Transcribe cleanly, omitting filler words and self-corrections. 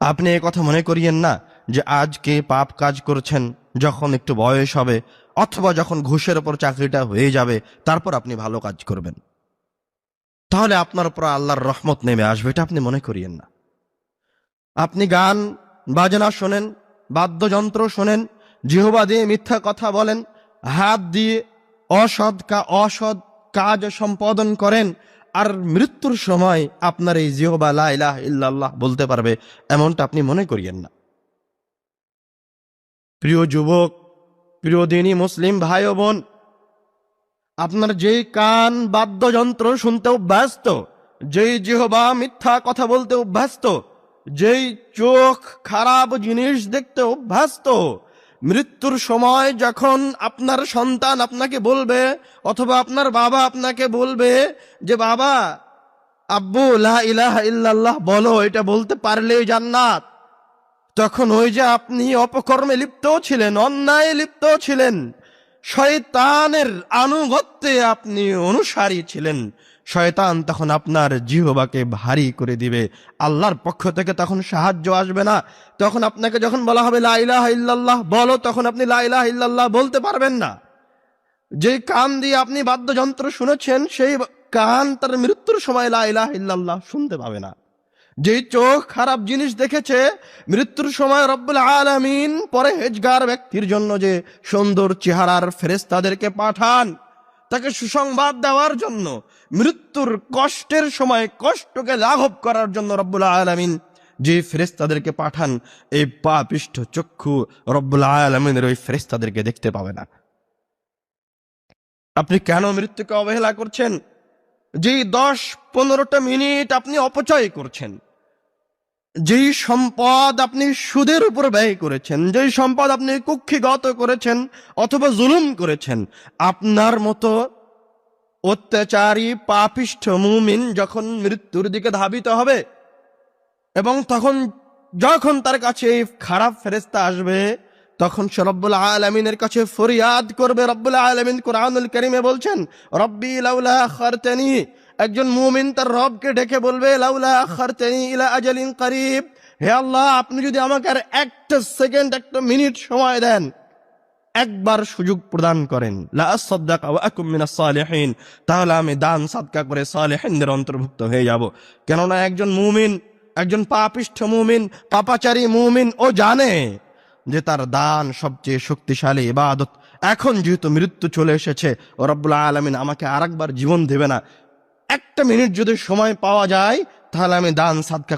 আপনি এ কথা মনে করিয়েন না যে আজকে পাপ কাজ করছেন, যখন একটু বয়স হবে অথবা যখন ঘুষের ওপর চাকরিটা হয়ে যাবে তারপর আপনি ভালো কাজ করবেন, তাহলে আপনার উপর আল্লাহর রহমত নেমে আসবে, এটা আপনি মনে করিয়েন না। আপনি গান বাজনা শোনেন, বাদ্যযন্ত্র শোনেন, জিহবা দিয়ে মিথ্যা কথা বলেন, হাত দিয়ে অসৎ কাজ সম্পাদন করেন, আর মৃত্যুর সময় আপনার এই জিহবা লা ইলাহা ইল্লাল্লাহ বলতে পারবে, এমনটা আপনি মনে করিয়েন না। প্রিয় যুবক, প্রিয় দিনী মুসলিম ভাই ও বোন, আপনার যেই কান বাদ্যযন্ত্র শুনতে অভ্যস্ত, যেই জিহবা মিথ্যা কথা বলতে অভ্যস্ত, যেই চোখ খারাপ জিনিস দেখতে অভ্যস্ত, মৃত্যুর সময় যখন আপনার সন্তান আপনাকে বলবে অথবা আপনার বাবা আপনাকে বলবে যে বাবা, আব্বু লা ইলাহা ইল্লাল্লাহ বলো, এটা বলতে পারলেই জান্নাত, তখন ওই যে আপনি অপকর্মে লিপ্ত ছিলেন, অন্যায় লিপ্ত ছিলেন, শয়তানের আনুগত্যে আপনি অনুসারী ছিলেন, শয়তান তখন আপনার জিহ্বাকে ভারী করে দিবে, আল্লাহর পক্ষ থেকে তখন সাহায্য আসবে না। তখন আপনাকে যখন বলা হবে লা ইলাহা ইল্লাল্লাহ বলো, তখন আপনি লা ইলাহা ইল্লাল্লাহ বলতে পারবেন না। যে কান দিয়ে আপনি বাদ্যযন্ত্র শুনেছেন, সেই কান তার মৃত্যুর সময় লা ইলাহা ইল্লাল্লাহ শুনতে পাবে না। যেই চোখ খারাপ জিনিস দেখেছে, মৃত্যুর সময় রব্বুল আলামিন পরহেজগার ব্যক্তির জন্য যে সুন্দর চেহারার ফেরেশতাদেরকে পাঠান তাকে সুসংবাদ দেওয়ার জন্য, মৃত্যুর কষ্টের সময় কষ্টকে লাঘব করার জন্য রব্বুল আলামিন যে ফেরেশতাদেরকে পাঠান, এই পাপিষ্ঠ চক্ষু রব্বুল আলামিনের ওই ফেরেশতাদেরকে দেখতে পাবে না। আপনি কেন মৃত্যুকে অবহেলা করছেন? যেই 10-15টা মিনিট আপনি অপচয় করছেন, যেই সম্পদ আপনি সুদের উপর ব্যয় করেছেন, যেই সম্পদ আপনি কুক্ষিগত করেছেন অথবা জুলুম করেছেন, আপনার মতো অত্যাচারী পাপিষ্ঠ মুমিন যখন মৃত্যুর দিকে ধাবিত হবে এবং যখন তার কাছে এই খারাপ ফেরেশতা আসবে, তখন সে রব্বুল আলামিনের কাছে ফরিয়াদ করবে। রব্বুল আলামিন কুরআনুল কারীমে বলছেন, রব্বি লাউলা আখারতানি, একজন মুমিন তার রবকে ডেকে বলবে, লাউলা আখারতানি ইলা আজালিন করিব, হে আল্লাহ, আপনি যদি আমাকে আর একটা সেকেন্ড, একটা মিনিট সময় দেন, একবার সুযোগ প্রদান করেন, লা আসাদদাকা ওয়া আকুম মিনাস সালিহিন, তাহলে আমি দান সাদকা করে সালেহিনদের অন্তর্ভুক্ত হয়ে যাব। কেননা একজন মুমিন, একজন পাপিষ্ঠ মুমিন, পাপাচারী মুমিন, ও জানে যে তার দান সবচেয়ে শক্তিশালী ইবাদত। এখন যেহেতু মৃত্যু চলে এসেছে, ও রব্বুল আলামিন আমাকে আরেকবার জীবন দেবে না, একটা মিনিট যদি সময় পাওয়া যায় তাহলে আমি দান সাদকা